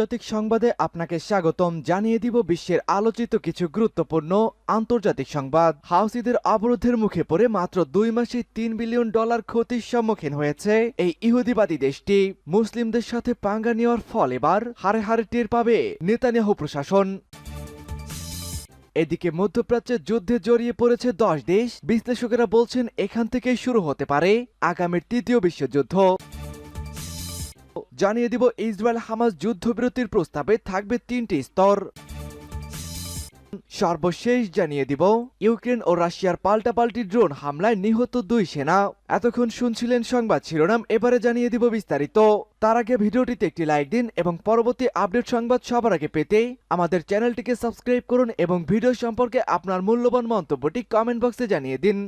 আন্তর্জাতিক সংবাদে আপনাকে স্বাগতম। জানিয়ে দিব বিশ্বের আলোচিত কিছু গুরুত্বপূর্ণ আন্তর্জাতিক সংবাদ। হাউথিদের অবরোধের মুখে পড়ে মাত্র 2 মাসে $3 বিলিয়ন ক্ষতির সম্মুখীন হয়েছে এই ইহুদিবাদী দেশটি। মুসলিমদের সাথে পাঙ্গা নেওয়ার ফল এবার হাড়ে হাড়ে টের পাবে নেতানিয়াহু প্রশাসন। এদিকে মধ্যপ্রাচ্যে যুদ্ধে জড়িয়ে পড়েছে 10 দেশ। বিশ্লেষকেরা বলছেন এখান থেকেই শুরু হতে পারে আগামীর তৃতীয় বিশ্বযুদ্ধ। জানিয়ে দিব ইসরায়েল হামাস যুদ্ধবিরতির প্রস্তাবে থাকবে 3টি স্তর। সর্বশেষ জানিয়ে দিব ইউক্রেন ও রাশিয়ার পাল্টাপাল্টি ড্রোন হামলায় নিহত 2 সেনা। এতক্ষণ শুনছিলেন সংবাদ শিরোনাম, এবারে জানিয়ে দিব বিস্তারিত। তার আগে ভিডিওটিতে একটি লাইক দিন এবং পরবর্তী আপডেট সংবাদ সবার আগে পেতে আমাদের চ্যানেলটিকে সাবস্ক্রাইব করুন এবং ভিডিও সম্পর্কে আপনার মূল্যবান মন্তব্যটি কমেন্ট বক্সে জানিয়ে দিন।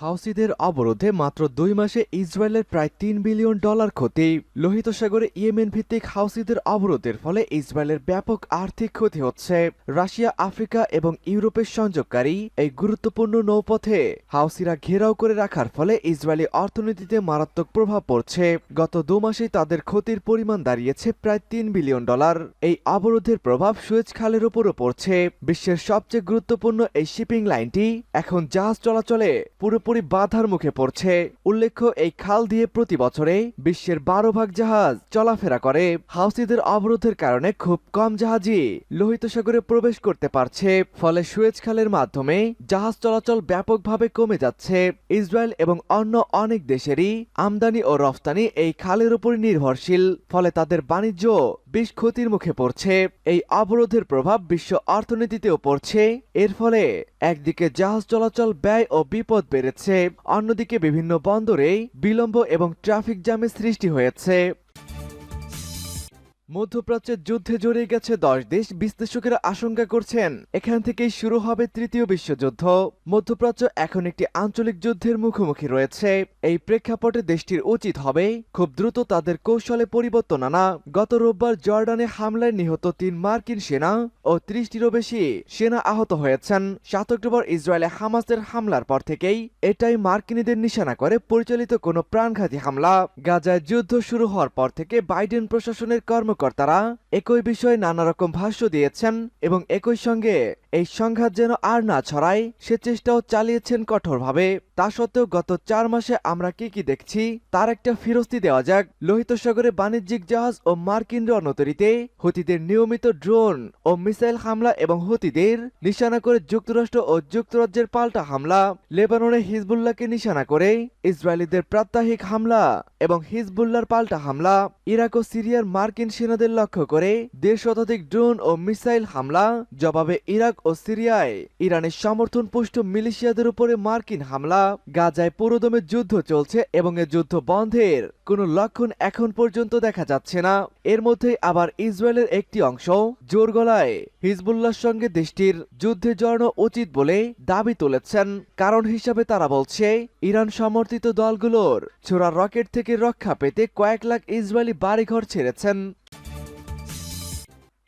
হাউথিদের অবরোধে মাত্র 2 মাসে ইসরায়েলের প্রায় $3 বিলিয়ন ক্ষতি। লোহিত সাগরে ইয়েমেন ভিত্তিক হাউথিদের অবরোধের ফলে ইসরায়েলের ব্যাপক আর্থিক ক্ষতি হচ্ছে। রাশিয়া, আফ্রিকা এবং ইউরোপের সংযোগকারী এই গুরুত্বপূর্ণ নৌপথে হাউথিরা ঘেরাও করে রাখার ফলে ইসরায়েলি অর্থনীতিতে মারাত্মক প্রভাব পড়ছে। গত 2 মাসেই তাদের ক্ষতির পরিমাণ দাঁড়িয়েছে প্রায় $3 বিলিয়ন। এই অবরোধের প্রভাব সুয়েজ খালের উপরও পড়ছে। বিশ্বের সবচেয়ে গুরুত্বপূর্ণ এই শিপিং লাইনটি এখন জাহাজ চলাচলে পুরোপুরি বাধার মুখে পড়ছে। উল্লেখ্য, এই খাল দিয়ে প্রতি বছরে বিশ্বের 12 ভাগ জাহাজ চলাফেরা করে। হাউথিদের অবরোধের কারণে খুব কম জাহাজই লোহিত সাগরে প্রবেশ করতে পারছে, ফলে সুয়েজ খালের মাধ্যমে জাহাজ চলাচল ব্যাপকভাবে কমে যাচ্ছে। ইসরায়েল এবং অন্য অনেক দেশেরই আমদানি ও রফতানি এই খালের উপর নির্ভরশীল, ফলে তাদের বাণিজ্য বেশ ক্ষতির মুখে পড়ছে। এই অবরোধের প্রভাব বিশ্ব অর্থনীতিতেও পড়ছে। এর ফলে একদিকে জাহাজ চলাচল ব্যয় ও বিপদ বেড়েছে, অন্যদিকে বিভিন্ন বন্দরে বিলম্ব এবং ট্রাফিক জ্যামের সৃষ্টি হয়েছে। মধ্যপ্রাচ্যের যুদ্ধে জড়িয়ে গেছে 10 দেশ। বিশ্লেষকেরা আশঙ্কা করছেন এখান থেকেই শুরু হবে তৃতীয় বিশ্বযুদ্ধ। মধ্যপ্রাচ্য এখন একটি আঞ্চলিক যুদ্ধের মুখোমুখি রয়েছে। এই প্রেক্ষাপটে দেশটির উচিত হবে খুব দ্রুত তাদের কৌশলে পরিবর্তন আনা। গত রোববার জর্ডানে হামলায় নিহত 3 মার্কিন সেনা ও 30টিরও বেশি সেনা আহত হয়েছেন। 7 অক্টোবর ইসরায়েলে হামাসের হামলার পর থেকেই এটাই মার্কিনীদের নিশানা করে পরিচালিত কোনো প্রাণঘাতী হামলা। গাজায় যুদ্ধ শুরু হওয়ার পর থেকে বাইডেন প্রশাসনের কর্মকর্তারা একই বিষয়ে নানা রকম ভাষ্য দিয়েছেন এবং একই সঙ্গে এই সংঘাত যেন আর না ছড়ায় সে চেষ্টাও চালিয়েছেন কঠোরভাবে। তা সত্ত্বেও গত 4 মাসে আমরা কি দেখছি তার একটা ফিরস্তি দেওয়া যাক। লোহিত সাগরে বাণিজ্যিক জাহাজ ও মার্কিন রণতরীতে হুতিদের নিয়মিত ড্রোন ও মিসাইল হামলা এবং হুতিদের নিশানা করে যুক্তরাষ্ট্র ও যুক্তরাজ্যের পাল্টা হামলা, লেবাননে হিজবুল্লাহকে নিশানা করে ইসরায়েলিদের প্রাত্যহিক হামলা এবং হিজবুল্লাহর পাল্টা হামলা, ইরাক ও সিরিয়ার মার্কিন সেনাদের লক্ষ্য করে 1.5 শতাধিক ড্রোন ও মিসাইল হামলা, জবাবে ইরাক ও সিরিয়ায় ইরানের সমর্থন পুষ্ট মিলিশিয়াদের উপরে মার্কিন হামলা। গাজায় পুরোদমে যুদ্ধ চলছে এবং এ যুদ্ধ বন্ধের কোনো লক্ষণ এখন পর্যন্ত দেখা যাচ্ছে না। এর মধ্যে আবার ইসরায়েলের একটি অংশ জোর গলায় হিজবুল্লাহর সঙ্গে দেশটির যুদ্ধে জড়ানো উচিত বলে দাবি তুলেছেন। কারণ হিসাবে তারা বলছে ইরান সমর্থিত দলগুলোর ছোড়া রকেট থেকে রক্ষা পেতে কয়েক লাখ ইসরায়েলি বাড়িঘর ছেড়েছেন।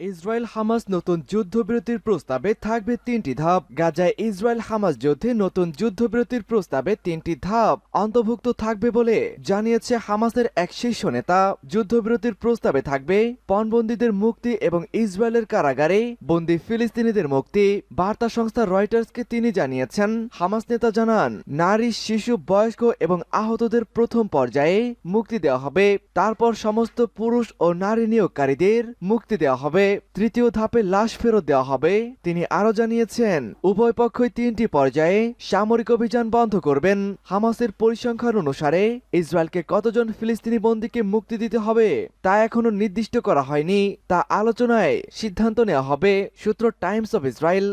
ইসরায়েল হামাস নতুন যুদ্ধবিরতির প্রস্তাবে থাকবে 3টি ধাপ। গাজায় ইসরায়েল হামাস যুদ্ধে নতুন যুদ্ধবিরতির প্রস্তাবে 3টি ধাপ অন্তর্ভুক্ত থাকবে বলে জানিয়েছে হামাসের এক শীর্ষ নেতা। যুদ্ধবিরতির প্রস্তাবে থাকবে পণবন্দীদের মুক্তি এবং ইসরায়েলের কারাগারে বন্দী ফিলিস্তিনিদের মুক্তি। বার্তা সংস্থা রয়টার্সকে তিনি জানিয়েছেন। হামাস নেতা জানান, নারী, শিশু, বয়স্ক এবং আহতদের প্রথম পর্যায়ে মুক্তি দেওয়া হবে, তারপর সমস্ত পুরুষ ও নারী নিয়োগকারীদের মুক্তি দেওয়া হবে, তৃতীয় ধাপে লাশ ফেরত দেওয়া হবে। তিনি আরো জানিয়েছেন উভয় পক্ষই 3টি পর্যায়ে সামরিক অভিযান বন্ধ করবেন। হামাসের পরিসংখ্যান অনুসারে ইসরায়েলকে কতজন ফিলিস্তিনি বন্দীকে মুক্তি দিতে হবে তা এখনো নির্দিষ্ট করা হয়নি, তা আলোচনায় সিদ্ধান্ত নেওয়া হবে। সূত্র টাইমস অফ ইসরায়েল।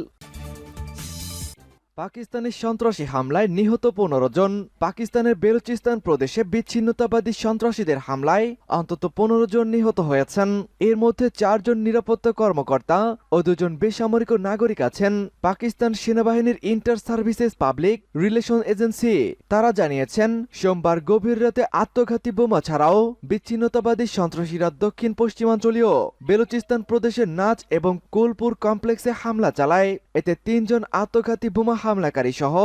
পাকিস্তানের সন্ত্রাসী হামলায় নিহত 15 জন। পাকিস্তানের বেলুচিস্তান প্রদেশে বিচ্ছিন্নতাবাদী সন্ত্রাসীদের হামলায় অন্তত 15 জন নিহত হয়েছেন। এর মধ্যে 4 জন নিরাপত্তা কর্মকর্তা ও 2 জন বেসামরিক নাগরিক আছেন। পাকিস্তান সেনাবাহিনীর inter services public relation agency তারা জানিয়েছেন, সোমবার গভীর রাতে আত্মঘাতী বোমা ছাড়াও বিচ্ছিন্নতাবাদী সন্ত্রাসীরা দক্ষিণ পশ্চিমাঞ্চলীয় বেলুচিস্তান প্রদেশের নাচ এবং কুলপুর কমপ্লেক্সে হামলা চালায়। এতে 3 জন আত্মঘাতী বোমা হামলাকারী সহ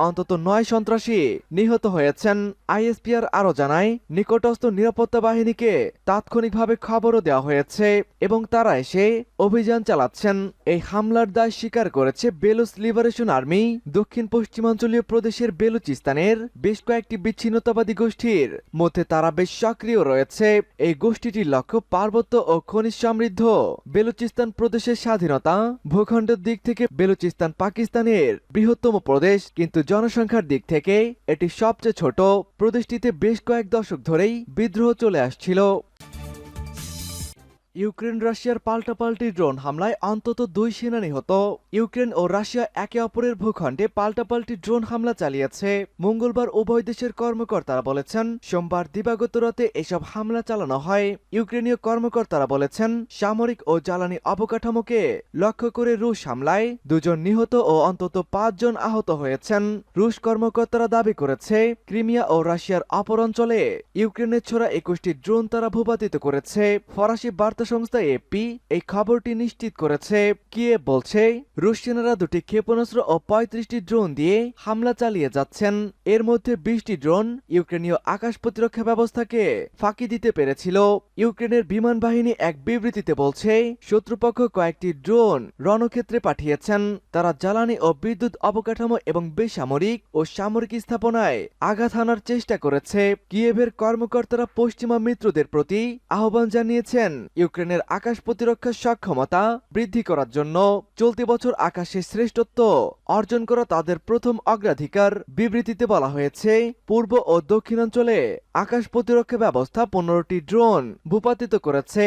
অন্তত 9 সন্ত্রাসী নিহত হয়েছেন। আইএসপিআর আরও জানায়, নিকটস্থ নিরাপত্তা বাহিনীকে তাৎক্ষণিকভাবে খবরও দেওয়া হয়েছে এবং তারা এসে অভিযান চালাচ্ছেন। এই হামলার দায় স্বীকার করেছে বেলুচ লিবারেশন আর্মি। দক্ষিণ পশ্চিমাঞ্চলীয় প্রদেশের বেলুচিস্তানের বেশ কয়েকটি বিচ্ছিন্নতাবাদী গোষ্ঠীর মধ্যে তারা বেশ সক্রিয় রয়েছে। এই গোষ্ঠীটির লক্ষ্য পার্বত্য ও খনিজ সমৃদ্ধ বেলুচিস্তান প্রদেশের স্বাধীনতা। ভূখণ্ডের দিক থেকে বেলুচিস্তান পাকিস্তানের বৃহত্তম প্রদেশ, কিন্তু জনসংখ্যার দিক থেকে এটি সবচেয়ে ছোট। প্রদেশটিতে বেশ কয়েক দশক ধরেই বিদ্রোহ চলে আসছিল। ইউক্রেন রাশিয়ার পাল্টাপাল্টি ড্রোন হামলায় অন্তত 2 সেনা নিহত। ইউক্রেন ও রাশিয়া একে অপরের ভূখণ্ডে পাল্টাপাল্টি ড্রোন হামলা চালিয়েছে। মঙ্গলবার উভয় দেশের কর্মকর্তারা বলেছেন, সোমবার দিবাগত রাতে এসব হামলা চালানো হয়। ইউক্রেনীয় কর্মকর্তারা বলেছেন, সামরিক ও জ্বালানি অবকাঠামোকে লক্ষ্য করে রুশ হামলায় 2 জন নিহত ও অন্তত 5 জন আহত হয়েছেন। রুশ কর্মকর্তারা দাবি করেছে, ক্রিমিয়া ও রাশিয়ার অপর অঞ্চলে ইউক্রেনের ছোড়া 21টি ড্রোন তারা ভূপাতিত করেছে। ফরাসি বার্তা সংস্থা এপি এই খবরটি নিশ্চিত করেছে। কিয়েভ বলছে, রুশ সেনারা 2টি ক্ষেপণাস্ত্র ও 35টি ড্রোন দিয়ে হামলা চালিয়ে যাচ্ছেন। এর মধ্যে 20টি ড্রোন ইউক্রেনীয় আকাশ প্রতিরক্ষা ব্যবস্থাকে ফাঁকি দিতে পেরেছিল। ইউক্রেনের বিমান বাহিনী এক বিবৃতিতে বলছে, শত্রুপক্ষ কয়েকটি ড্রোন রণক্ষেত্রে পাঠিয়েছেন। তারা জ্বালানি ও বিদ্যুৎ অবকাঠামো এবং বেসামরিক ও সামরিক স্থাপনায় আঘাত হানার চেষ্টা করেছে। কিয়েভের কর্মকর্তারা পশ্চিমা মিত্রদের প্রতি আহ্বান জানিয়েছেন, ইউক্রেনের আকাশ প্রতিরক্ষার সক্ষমতা বৃদ্ধি করার জন্য চলতি বছর আকাশে শ্রেষ্ঠত্ব অর্জন করা তাদের প্রথম অগ্রাধিকার। বিবৃতিতে বলা হয়েছে, পূর্ব ও দক্ষিণাঞ্চলে আকাশ প্রতিরক্ষা ব্যবস্থা 15টি ড্রোন ভূপাতিত করেছে।